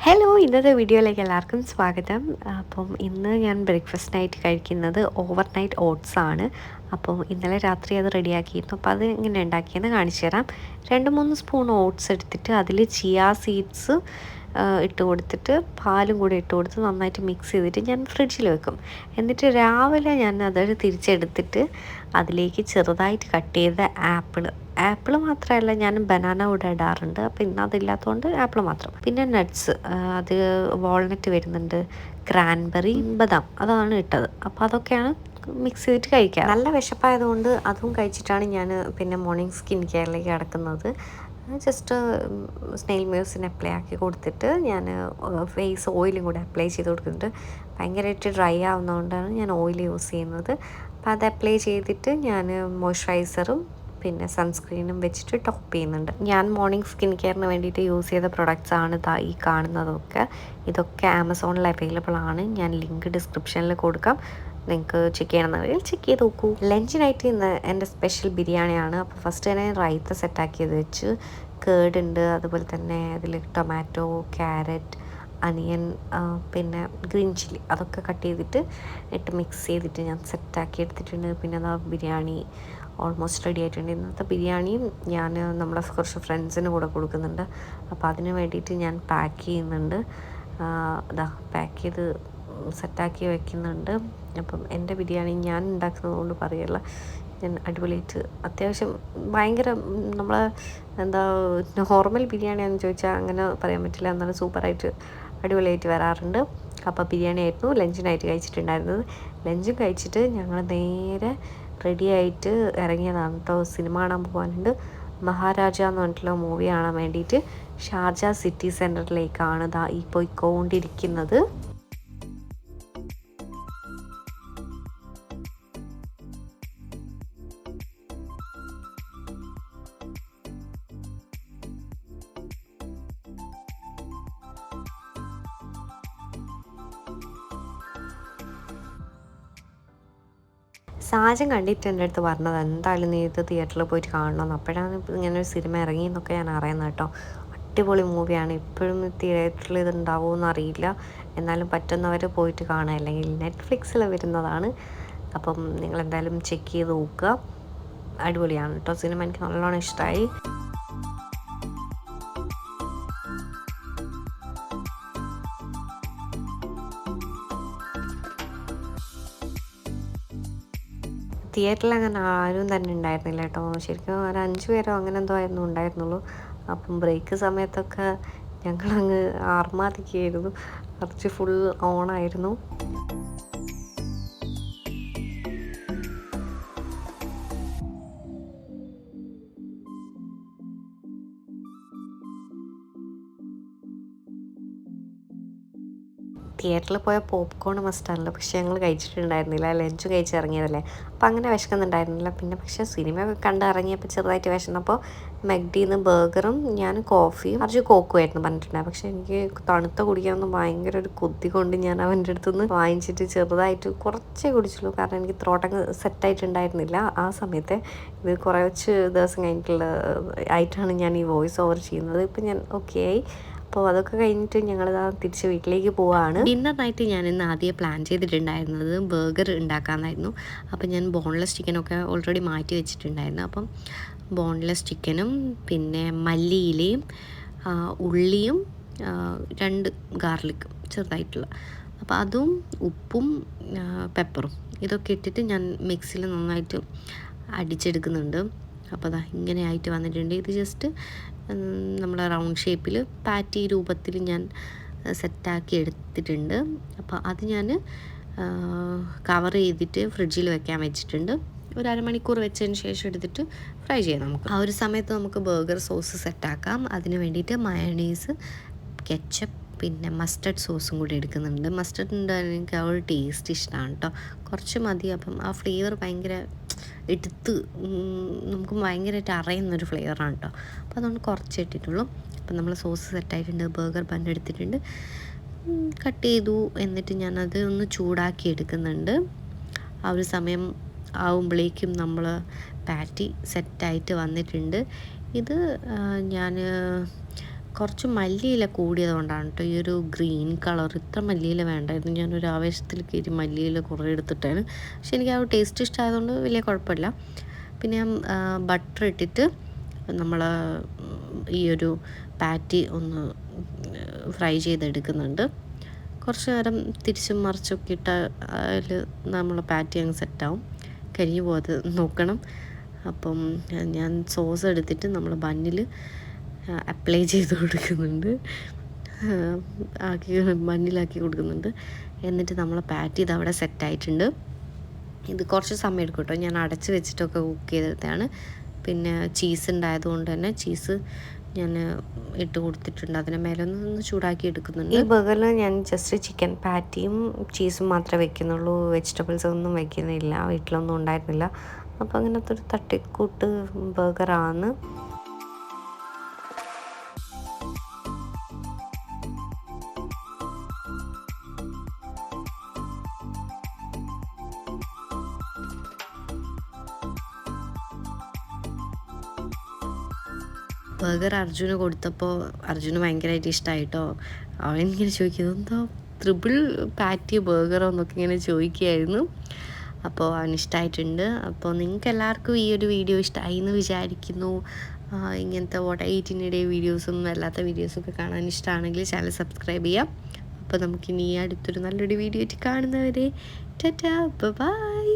Hello, ഇന്നത്തെ വീഡിയോയിലേക്ക് എല്ലാവർക്കും സ്വാഗതം. അപ്പം ഇന്ന് ഞാൻ ബ്രേക്ക്ഫാസ്റ്റിനായിട്ട് കഴിക്കുന്നത് ഓവർനൈറ്റ് ഓട്സ് ആണ്. അപ്പോൾ ഇന്നലെ രാത്രി അത് റെഡിയാക്കിയിരുന്നു. അപ്പോൾ അത് എങ്ങനെ ഉണ്ടാക്കിയെന്ന് കാണിച്ചു തരാം. 2-3 സ്പൂൺ ഓട്സ് എടുത്തിട്ട് അതിൽ ചിയാ സീഡ്സ് ഇട്ട് കൊടുത്തിട്ട് പാലും കൂടി ഇട്ട് കൊടുത്ത് നന്നായിട്ട് മിക്സ് ചെയ്തിട്ട് ഞാൻ ഫ്രിഡ്ജിൽ വെക്കും. എന്നിട്ട് രാവിലെ ഞാൻ അത് തിരിച്ചെടുത്തിട്ട് അതിലേക്ക് ചെറുതായിട്ട് കട്ട് ചെയ്ത ആപ്പിൾ മാത്രമല്ല, ഞാൻ ബനാന കൂടെ ഇടാറുണ്ട്. അപ്പോൾ ഇന്ന് അതില്ലാത്തതുകൊണ്ട് ആപ്പിൾ മാത്രം. പിന്നെ നട്ട്സ്, അത് വാൾനട്ട് വരുന്നുണ്ട്, ക്രാൻബെറി, ബദാം അതാണ് ഇട്ടത്. അപ്പോൾ അതൊക്കെയാണ് മിക്സ് ചെയ്തിട്ട് കഴിക്കുക. നല്ല വിശപ്പായതുകൊണ്ട് അതും കഴിച്ചിട്ടാണ് ഞാൻ പിന്നെ മോർണിംഗ് സ്കിൻ കെയറിലേക്ക് കിടക്കുന്നത്. ജസ്റ്റ് സ്നെയിൽ മ്യൂസിന് അപ്ലൈ ആക്കി കൊടുത്തിട്ട് ഞാൻ ഫേസ് ഓയിലും കൂടെ അപ്ലൈ ചെയ്ത് കൊടുക്കുന്നുണ്ട്. ഭയങ്കരമായിട്ട് ഡ്രൈ ആവുന്നതുകൊണ്ടാണ് ഞാൻ ഓയിൽ യൂസ് ചെയ്യുന്നത്. അപ്പോൾ അത് അപ്ലൈ ചെയ്തിട്ട് ഞാൻ മോയ്സ്ചറൈസറും പിന്നെ സൺസ്ക്രീനും വെച്ചിട്ട് ടോപ്പ് ചെയ്യുന്നുണ്ട്. ഞാൻ മോർണിംഗ് സ്കിൻ കെയറിന് വേണ്ടിയിട്ട് യൂസ് ചെയ്ത പ്രൊഡക്ട്സ് ആണ് ഈ കാണുന്നതൊക്കെ. ഇതൊക്കെ ആമസോണിൽ അവൈലബിൾ ആണ്. ഞാൻ ലിങ്ക് ഡിസ്ക്രിപ്ഷനിൽ കൊടുക്കാം. നിങ്ങൾക്ക് ചെക്ക് ചെയ്യണമെന്നുണ്ടെങ്കിൽ ചെക്ക് ചെയ്ത് നോക്കൂ. ലഞ്ചിനായിട്ട് ഇന്ന് എൻ്റെ സ്പെഷ്യൽ ബിരിയാണിയാണ്. അപ്പോൾ ഫസ്റ്റ് തന്നെ റൈത്ത സെറ്റാക്കിയത് വെച്ച്, കേടുണ്ട്, അതുപോലെ തന്നെ അതിൽ ടൊമാറ്റോ, ക്യാരറ്റ്, അനിയൻ, പിന്നെ ഗ്രീൻ ചില്ലി അതൊക്കെ കട്ട് ചെയ്തിട്ട് ഇട്ട് മിക്സ് ചെയ്തിട്ട് ഞാൻ സെറ്റാക്കി എടുത്തിട്ടുണ്ട്. പിന്നെ അതാ ബിരിയാണി ഓൾമോസ്റ്റ് റെഡി ആയിട്ടുണ്ട്. ഇന്നത്തെ ബിരിയാണിയും ഞാൻ നമ്മളെ കുറച്ച് ഫ്രണ്ട്സിന് കൂടെ കൊടുക്കുന്നുണ്ട്. അപ്പോൾ അതിന് വേണ്ടിയിട്ട് ഞാൻ പാക്ക് ചെയ്യുന്നുണ്ട്. പാക്ക് ചെയ്ത് സെറ്റാക്കി വയ്ക്കുന്നുണ്ട്. അപ്പം എൻ്റെ ബിരിയാണി ഞാൻ ഉണ്ടാക്കുന്നത് കൊണ്ട് പറയല്ല, ഞാൻ അടിപൊളിയായിട്ട് അത്യാവശ്യം ഭയങ്കര നമ്മളെ നോർമൽ ബിരിയാണിയാണെന്ന് ചോദിച്ചാൽ അങ്ങനെ പറയാൻ പറ്റില്ല, എന്നാലും സൂപ്പറായിട്ട് അടിപൊളിയായിട്ട് വരാറുണ്ട്. അപ്പോൾ ബിരിയാണി ആയിരുന്നു ലഞ്ചിനായിട്ട് കഴിച്ചിട്ടുണ്ടായിരുന്നത്. ലഞ്ചും കഴിച്ചിട്ട് ഞങ്ങൾ നേരെ റെഡിയായിട്ട് ഇറങ്ങിയതാണ് കേട്ടോ. സിനിമ കാണാൻ പോകാനുണ്ട്. മഹാരാജ എന്ന് പറഞ്ഞിട്ടുള്ള മൂവി കാണാൻ വേണ്ടിയിട്ട് ഷാർജ സിറ്റി സെൻറ്ററിലേക്കാണ് ഈ പോയിക്കൊണ്ടിരിക്കുന്നത്. സാജൻ കണ്ടിട്ട് എൻ്റെ അടുത്ത് പറഞ്ഞത് എന്തായാലും നീ ഇത് തിയേറ്ററിൽ പോയിട്ട് കാണണമെന്ന്. അപ്പോഴാണ് ഇങ്ങനെ ഒരു സിനിമ ഇറങ്ങി എന്നൊക്കെ ഞാൻ അറിയുന്നത് കേട്ടോ. അടിപൊളി മൂവിയാണ്. ഇപ്പോഴും തിയേറ്ററിൽ ഇത് ഉണ്ടാവുമെന്ന് അറിയില്ല. എന്നാലും പറ്റുന്നവർ പോയിട്ട് കാണുക, അല്ലെങ്കിൽ നെറ്റ്ഫ്ലിക്സിൽ വരുന്നതാണ്. അപ്പം നിങ്ങളെന്തായാലും ചെക്ക് ചെയ്ത് നോക്കുക. അടിപൊളിയാണ് കേട്ടോ സിനിമ. എനിക്ക് നല്ലോണം ഇഷ്ടമായി. തിയേറ്ററിൽ അങ്ങനെ ആരും തന്നെ ഉണ്ടായിരുന്നില്ല കേട്ടോ. ശരിക്കും ഒരു 5 പേരോ അങ്ങനെ എന്തോ ഉണ്ടായിരുന്നുള്ളൂ. അപ്പം ബ്രേക്ക് സമയത്തൊക്കെ ഞങ്ങളങ്ങ് ആർമാദിക്കുകയായിരുന്നു. കുറച്ച് ഫുൾ ഓണായിരുന്നു. തിയേറ്ററിൽ പോയ പോപ്കോൺ മസ്റ്റാണല്ലോ, പക്ഷേ ഞങ്ങൾ കഴിച്ചിട്ടുണ്ടായിരുന്നില്ല. ലഞ്ച് കഴിച്ചിറങ്ങിയതല്ലേ, അപ്പം അങ്ങനെ വിശക്കുന്നുണ്ടായിരുന്നില്ല. പിന്നെ പക്ഷേ സിനിമയൊക്കെ കണ്ടിറങ്ങിയപ്പോൾ ചെറുതായിട്ട് വിശന്നപ്പോൾ മെക്ഡിന്ന് ബർഗറും ഞാൻ കോഫിയും കുറച്ച് കോക്കുമായിരുന്നു പറഞ്ഞിട്ടുണ്ടായി. പക്ഷേ എനിക്ക് തണുത്ത കുടിക്കാനൊന്നും ഭയങ്കര ഒരു കൊതി കൊണ്ട് ഞാൻ അവൻ്റെ അടുത്തുനിന്ന് വാങ്ങിച്ചിട്ട് ചെറുതായിട്ട് കുറച്ചേ കുടിച്ചുള്ളൂ. കാരണം എനിക്ക് ത്രോട്ടങ്ങ് സെറ്റായിട്ടുണ്ടായിരുന്നില്ല ആ സമയത്ത്. ഇത് കുറച്ച് ദിവസം കഴിഞ്ഞിട്ടുള്ള ആയിട്ടാണ് ഞാൻ ഈ വോയിസ് ഓവർ ചെയ്യുന്നത്. ഇപ്പം ഞാൻ ഓക്കെ ആയി. അപ്പോൾ അതൊക്കെ കഴിഞ്ഞിട്ട് ഞങ്ങൾ തിരിച്ച് വീട്ടിലേക്ക് പോവുകയാണ്. ഡിന്നറിനായിട്ട് ഞാൻ ഇന്ന് ആദ്യം പ്ലാൻ ചെയ്തിട്ടുണ്ടായിരുന്നത് ബർഗർ ഉണ്ടാക്കാമെന്നായിരുന്നു. അപ്പം ഞാൻ ബോൺലെസ് ചിക്കനൊക്കെ ഓൾറെഡി മാറ്റി വെച്ചിട്ടുണ്ടായിരുന്നു. അപ്പം ബോൺലെസ് ചിക്കനും പിന്നെ മല്ലിയിലയും ഉള്ളിയും 2 ഗാർലിക്കും ചെറുതായിട്ടുള്ള, അപ്പോൾ അതും ഉപ്പും പെപ്പറും ഇതൊക്കെ ഇട്ടിട്ട് ഞാൻ മിക്സിയിൽ നന്നായിട്ട് അടിച്ചെടുക്കുന്നുണ്ട്. അപ്പോൾ അതാ ഇങ്ങനെ ആയിട്ട് വന്നിട്ടുണ്ട്. ഇത് ജസ്റ്റ് നമ്മൾ റൗണ്ട് ഷേപ്പിൽ പാറ്റി രൂപത്തിൽ ഞാൻ സെറ്റാക്കി എടുത്തിട്ടുണ്ട്. അപ്പോൾ അത് ഞാൻ കവർ ചെയ്തിട്ട് ഫ്രിഡ്ജിൽ വെക്കാൻ വെച്ചിട്ടുണ്ട്. ഒരു അരമണിക്കൂർ വെച്ചതിന് ശേഷം എടുത്തിട്ട് ഫ്രൈ ചെയ്യാം നമുക്ക്. ആ ഒരു സമയത്ത് നമുക്ക് ബർഗർ സോസ് സെറ്റാക്കാം. അതിന് വേണ്ടിയിട്ട് മയണൈസ്, കെച്ചപ്പ്, പിന്നെ മസ്റ്റർഡ് സോസും കൂടി എടുക്കുന്നുണ്ട്. മസ്റ്റർഡിൻ്റെ എനിക്ക് ആ ഒരു ടേസ്റ്റ് ഇഷ്ടമാണ് കേട്ടോ. കുറച്ച് മതി. അപ്പം ആ ഫ്ലേവർ ഭയങ്കര എടുത്ത് നമുക്ക് ഭയങ്കരമായിട്ട് അറിയുന്നൊരു ഫ്ലേവറാണ് കേട്ടോ. അപ്പോൾ അതുകൊണ്ട് കുറച്ച് ഇട്ടിട്ടുള്ളൂ. അപ്പം നമ്മൾ സോസ് സെറ്റായിട്ടുണ്ട്. ബർഗർ ബൺ എടുത്തിട്ടുണ്ട്, കട്ട് ചെയ്തു. എന്നിട്ട് ഞാനത് ഒന്ന് ചൂടാക്കി എടുക്കുന്നുണ്ട്. ആ ഒരു സമയം ആവുമ്പോഴേക്കും നമ്മൾ പാറ്റി സെറ്റായിട്ട് വന്നിട്ടുണ്ട്. ഇത് ഞാൻ കുറച്ച് മല്ലിയില കൂടിയത് കൊണ്ടാണ് കേട്ടോ ഈ ഒരു ഗ്രീൻ കളർ. ഇത്ര മല്ലിയില വേണ്ടായിരുന്നു. ഞാനൊരു ആവേശത്തിൽ കയറ്റി മല്ലിയില കുറേ എടുത്തിട്ടാണ്. പക്ഷെ എനിക്ക് ആ ഒരു ടേസ്റ്റ് ഇഷ്ടമായതുകൊണ്ട് വലിയ കുഴപ്പമില്ല. പിന്നെ ഞാൻ ബട്ടർ ഇട്ടിട്ട് നമ്മൾ ഈ ഒരു പാറ്റി ഒന്ന് ഫ്രൈ ചെയ്തെടുക്കുന്നുണ്ട്. കുറച്ച് നേരം തിരിച്ചും മറിച്ചൊക്കെ ഇട്ട് അതിൽ നമ്മൾ പാറ്റി അങ്ങ് സെറ്റാവും. കരിഞ്ഞു പോകാതെ നോക്കണം. അപ്പം ഞാൻ സോസ് എടുത്തിട്ട് നമ്മൾ ബണ്ണിൽ അപ്ലൈ ചെയ്ത് കൊടുക്കുന്നുണ്ട്, ബണ്ണിലാക്കി കൊടുക്കുന്നുണ്ട്. എന്നിട്ട് നമ്മൾ പാറ്റി ഇത് അവിടെ സെറ്റായിട്ടുണ്ട്. ഇത് കുറച്ച് സമയം എടുക്കും കേട്ടോ. ഞാൻ അടച്ച് വെച്ചിട്ടൊക്കെ കുക്ക് ചെയ്തെടുത്തതാണ്. പിന്നെ ചീസ് ഉണ്ടായതുകൊണ്ട് തന്നെ ചീസ് ഞാൻ ഇട്ട് കൊടുത്തിട്ടുണ്ട്. അതിന് മേലെ ഒന്ന് ചൂടാക്കി എടുക്കുന്നുണ്ട്. ഈ ബർഗറിൽ ഞാൻ ജസ്റ്റ് ചിക്കൻ പാറ്റിയും ചീസും മാത്രമേ വെക്കുന്നുള്ളൂ. വെജിറ്റബിൾസ് ഒന്നും വെക്കുന്നില്ല, വീട്ടിലൊന്നും ഉണ്ടായിരുന്നില്ല. അപ്പോൾ അങ്ങനത്തെ ഒരു തട്ടിക്കൂട്ട് ബർഗറാണ്. ബർഗർ അർജുന് കൊടുത്തപ്പോൾ അർജുന് ഭയങ്കരമായിട്ട് ഇഷ്ടമായിട്ടോ. അവനിങ്ങനെ ചോദിക്കുന്നത് എന്തോ ട്രിപ്പിൾ പാറ്റി ബർഗറോ എന്നൊക്കെ ഇങ്ങനെ ചോദിക്കുകയായിരുന്നു. അപ്പോൾ അവനിഷ്ടമായിട്ടുണ്ട്. അപ്പോൾ നിങ്ങൾക്ക് എല്ലാവർക്കും ഈ ഒരു വീഡിയോ ഇഷ്ടമായി എന്ന് വിചാരിക്കുന്നു. ഇങ്ങനത്തെ വാട്ട് എയ്റ്റിനിടെ വീഡിയോസും അല്ലാത്ത വീഡിയോസൊക്കെ കാണാൻ ഇഷ്ടമാണെങ്കിൽ ചാനൽ സബ്സ്ക്രൈബ് ചെയ്യാം. അപ്പോൾ നമുക്കിനി അടുത്തൊരു നല്ലൊരു വീഡിയോ ആയിട്ട് കാണുന്നവരെ ടാറ്റാ ബൈ.